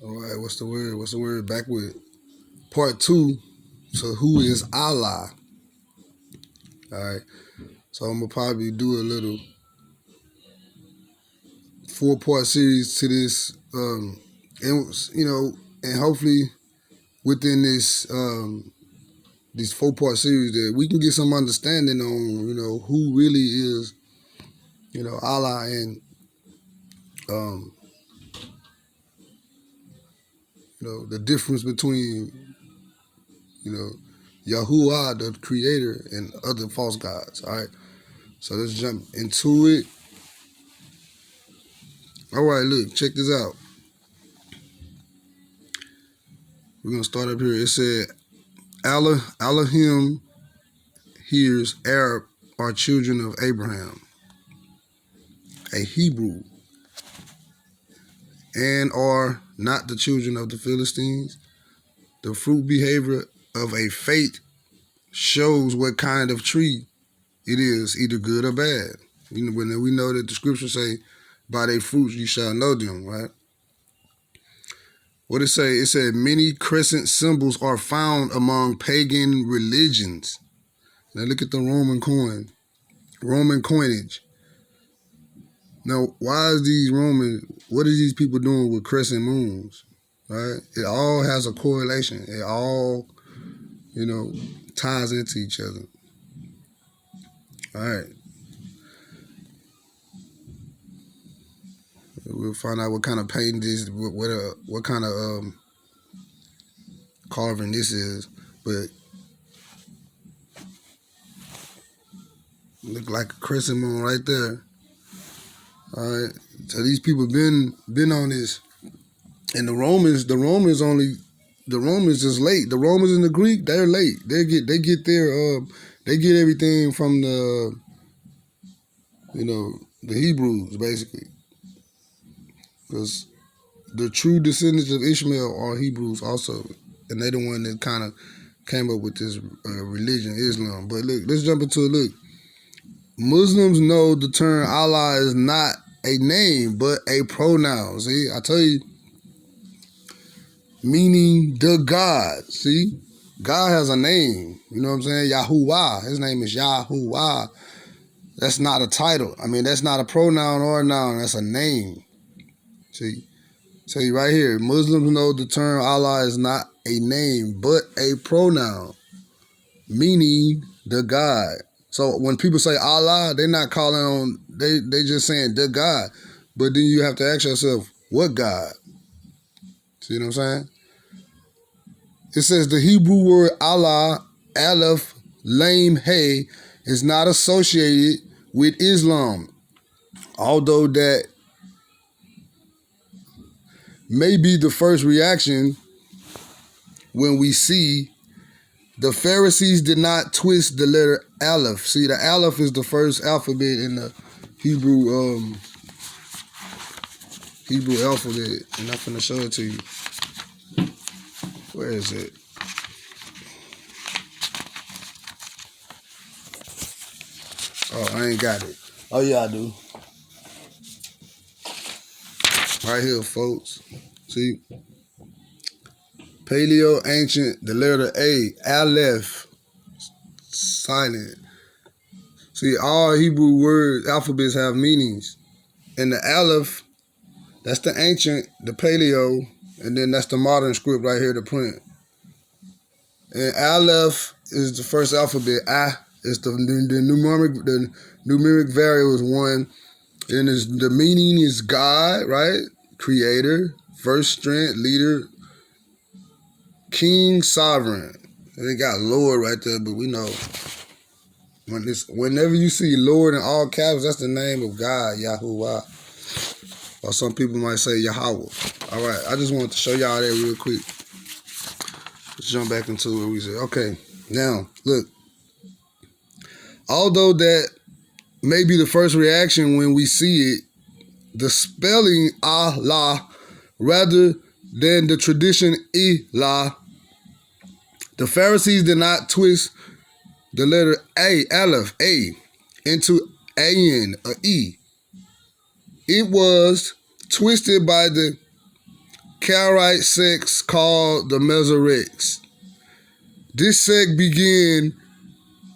All right, what's the word? What's the word? Back with part two. So who is Allah? All right. So I'm gonna probably do a little 4-part series to this, and and hopefully within this 4-part series that we can get some understanding on, who really is, Allah and um, the difference between, Yahuwah, the creator, and other false gods. All right. So let's jump into it. All right, look, check this out. We're gonna start up here. It said, Elohim hears Arab are children of Abraham, a Hebrew, and are not the children of the Philistines. The fruit behavior of a faith shows what kind of tree it is, either good or bad. When we know that the scriptures say, by their fruits you shall know them, right? What it say? It said many crescent symbols are found among pagan religions. Now look at the Roman coinage. Now, why is what are these people doing with crescent moons? Right? It all has a correlation. It all, ties into each other. All right. We'll find out what kind of painting this, what kind of carving this is, but look like a crescent moon right there. All right. So these people been on this, and the Romans is late. The Romans and the Greek, they're late. They get everything from the Hebrews basically, because the true descendants of Ishmael are Hebrews also, and they the one that kind of came up with this religion, Islam. But look, let's jump into it. Look, Muslims know the term Allah is not a name, but a pronoun. See, I tell you, meaning the God. See, God has a name. You know what I'm saying? Yahuwah. His name is Yahuwah. That's not a title. I mean, that's not a pronoun or a noun. That's a name. See, right here, Muslims know the term Allah is not a name, but a pronoun, meaning the God. So when people say Allah, they're not calling on, they just saying the God. But then you have to ask yourself, what God? See what I'm saying? It says the Hebrew word Allah, Aleph, Lam, Hey, is not associated with Islam, although that may be the first reaction when we see the Pharisees did not twist the letter Aleph. See, the Aleph is the first alphabet in the Hebrew alphabet, and I'm finna show it to you. Where is it? Oh, I ain't got it. Oh yeah, I do. Right here, folks. See, Paleo Ancient, the letter A, Aleph, silent. See, all Hebrew word alphabets have meanings. And the Aleph, that's the ancient, the Paleo, and then that's the modern script right here, the print. And Aleph is the first alphabet. Is the numeric value is 1. And the meaning is God, right? Creator, first strength, leader, king, sovereign. And they got Lord right there, but we know whenever you see Lord in all caps, that's the name of God, Yahuwah. Or some people might say Yahweh. All right, I just wanted to show y'all that real quick. Let's jump back into what we said. Okay, now, look. Although that may be the first reaction when we see it, the spelling Allah rather than the tradition Ilah, the Pharisees did not twist the letter A, Aleph, A, into Ayin, a E. It was twisted by the Karaite sects called the Masoretes. This sect began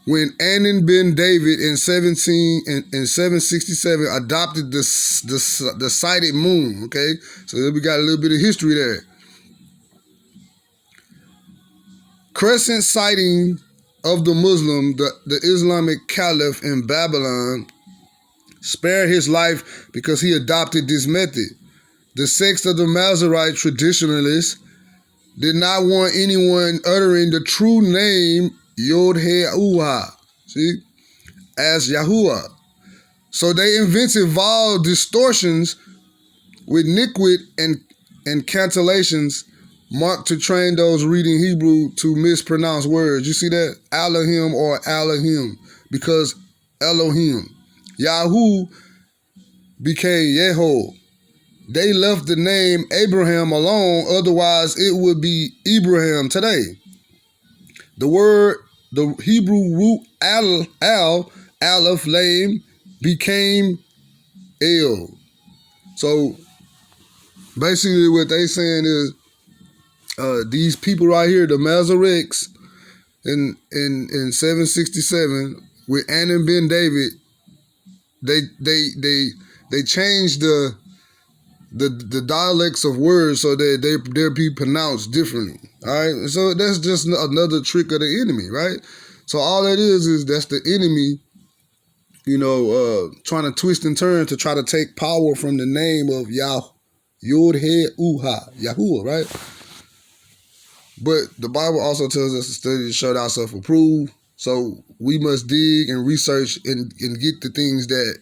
when Anan ben David in 767 adopted the sighted moon. Okay, so we got a little bit of history there. Crescent sighting of the Muslim, the Islamic Caliph in Babylon, spared his life because he adopted this method. The sect of the Masorite traditionalists did not want anyone uttering the true name Yod-He-Uha, see, as Yahuwah. So they invented vowel distortions with niqwit and cancellations marked to train those reading Hebrew to mispronounce words. You see that? Elohim or Elohim, because Elohim. Yahu became Yeho. They left the name Abraham alone, otherwise it would be Ibrahim today. The Hebrew root Aleph Lam, became El. So basically what they saying is these people right here, the Masoretes in 767 with Anan ben David, they changed the dialects of words so that they'll be pronounced differently. All right, so that's just another trick of the enemy, right? So all that is that's the enemy, trying to twist and turn to try to take power from the name of Yod-He-Uha, Yahuwah, right? But the Bible also tells us to study to show thyself approved. So we must dig and research and get the things that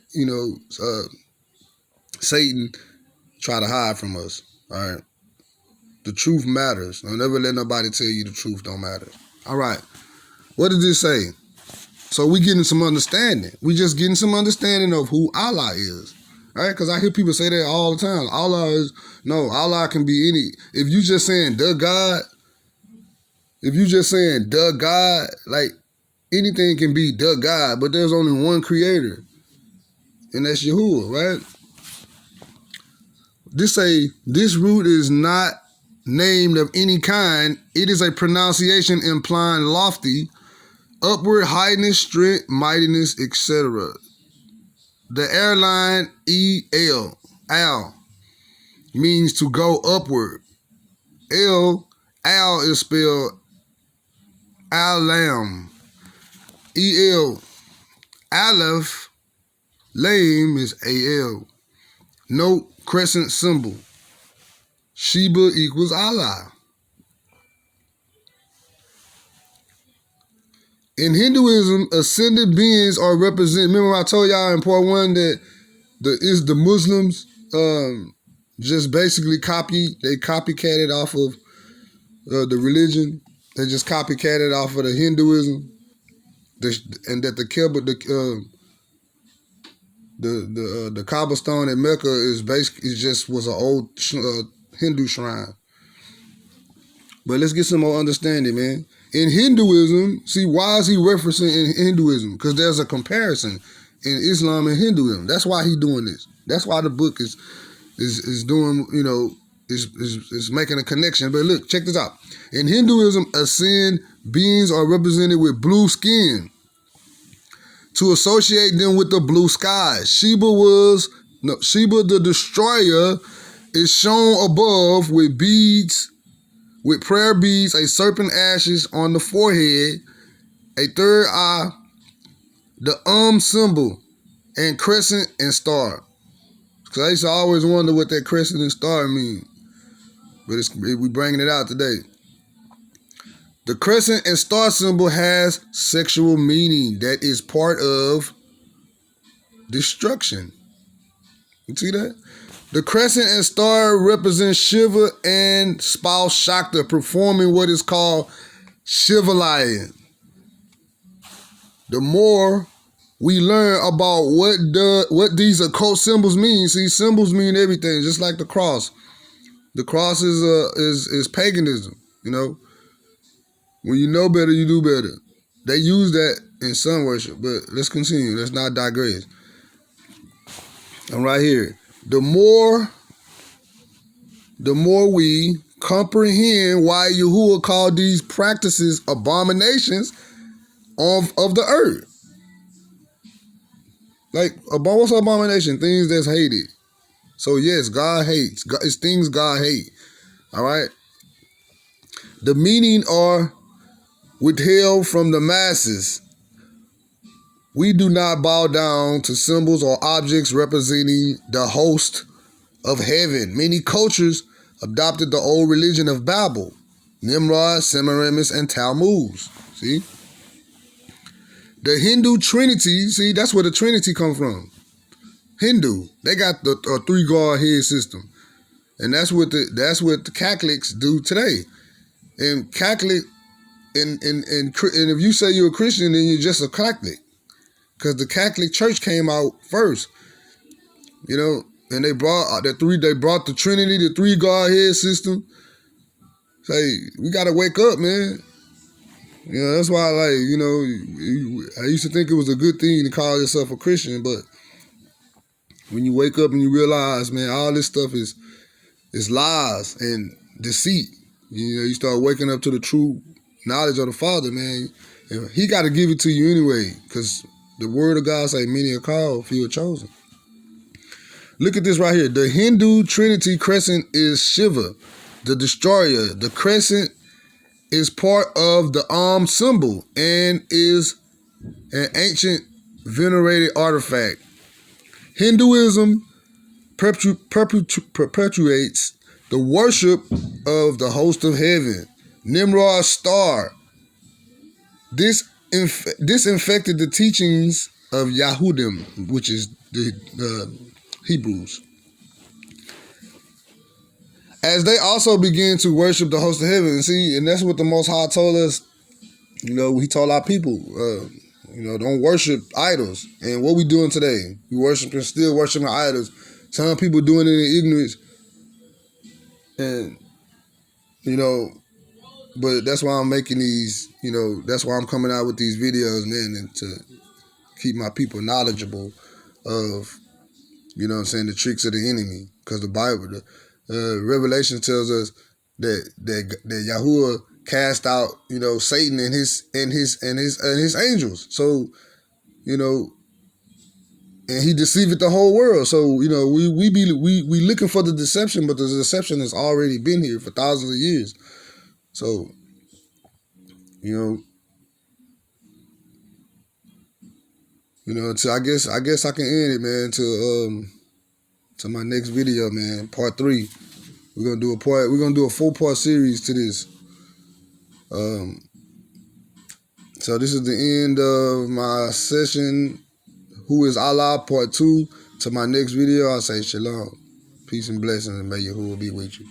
Satan try to hide from us. All right. The truth matters. Don't never let nobody tell you the truth don't matter. All right. What did this say? So we getting some understanding. We just getting some understanding of who Allah is. All right? Because I hear people say that all the time. Allah can be any. If you just saying the God, like anything can be the God, but there's only one creator. And that's Yahuwah, right? This root is not named of any kind. It is a pronunciation implying lofty, upward, highness, strength, mightiness, etc. The airline al means to go upward. Al is spelled alam. Aleph, Lam is al. Note crescent symbol. Sheba equals Allah. In Hinduism, ascended beings are represented. Remember I told y'all in part 1 that the Muslims just basically copycatted off of the religion. They just copycatted off of the Hinduism, and that the cobblestone at Mecca was an old Hindu shrine. But let's get some more understanding, man. In Hinduism, see, why is he referencing in Hinduism? Because there's a comparison in Islam and Hinduism. That's why he's doing this. That's why the book is doing, is making a connection. But look, check this out. In Hinduism, ascend beings are represented with blue skin to associate them with the blue sky. Sheba the destroyer is shown above with prayer beads, a serpent ashes on the forehead, a third eye, the symbol, and crescent and star. Because I used to always wonder what that crescent and star mean. But we bringing it out today. The crescent and star symbol has sexual meaning that is part of destruction. You see that? The crescent and star represent Shiva and spouse Shakta performing what is called Shivalaya. The more we learn about what these occult symbols mean, see, symbols mean everything, just like the cross. The cross is paganism, When you know better, you do better. They use that in sun worship, but let's continue. Let's not digress. I'm right here. The more the more we comprehend why Yahuwah called these practices abominations of the earth. Like, what's abomination? Things that's hated. So yes, God hates. It's things God hate. All right. The meaning are withheld from the masses. We do not bow down to symbols or objects representing the host of heaven. Many cultures adopted the old religion of Babel, Nimrod, Semiramis, and Tammuz. See? The Hindu Trinity, see, that's where the Trinity come from. Hindu. They got the three-god head system. And that's what the Catholics do today. And Catholic, and if you say you're a Christian, then you're just a Catholic. Because the Catholic Church came out first. You know, and they brought the Trinity, the three-god head system. Say, we gotta wake up, man. You know, that's why, like, you know, I used to think it was a good thing to call yourself a Christian, but when you wake up and you realize, man, all this stuff is lies and deceit. You know, you start waking up to the true knowledge of the Father, man. And He got to give it to you anyway, because the Word of God say, many are called, few are chosen. Look at this right here. The Hindu Trinity crescent is Shiva, the destroyer. The crescent is part of the symbol and is an ancient venerated artifact. Hinduism perpetuates the worship of the host of heaven, Nimrod's star. This infected the teachings of Yahudim, which is the Hebrews, as they also began to worship the host of heaven. And see, and that's what the Most High told us. You know, He told our people, you know, don't worship idols. And what we doing today? We still worshiping idols. Some people doing it in ignorance. And, you know, but that's why I'm making these, you know, that's why I'm coming out with these videos, man, and to keep my people knowledgeable of, you know what I'm saying, the tricks of the enemy. Because the Bible, the Revelation tells us that Yahuwah cast out, you know, Satan and his angels. So, you know, and he deceived the whole world. So, you know, we looking for the deception, but the deception has already been here for thousands of years. So, you know, so I guess I can end it, man, to my next video, man, part 3. We're gonna do a 4-part series to this. So this is the end of my session. Who is Allah, part 2. To my next video, I'll say shalom. Peace and blessings, and may Yahuwah be with you.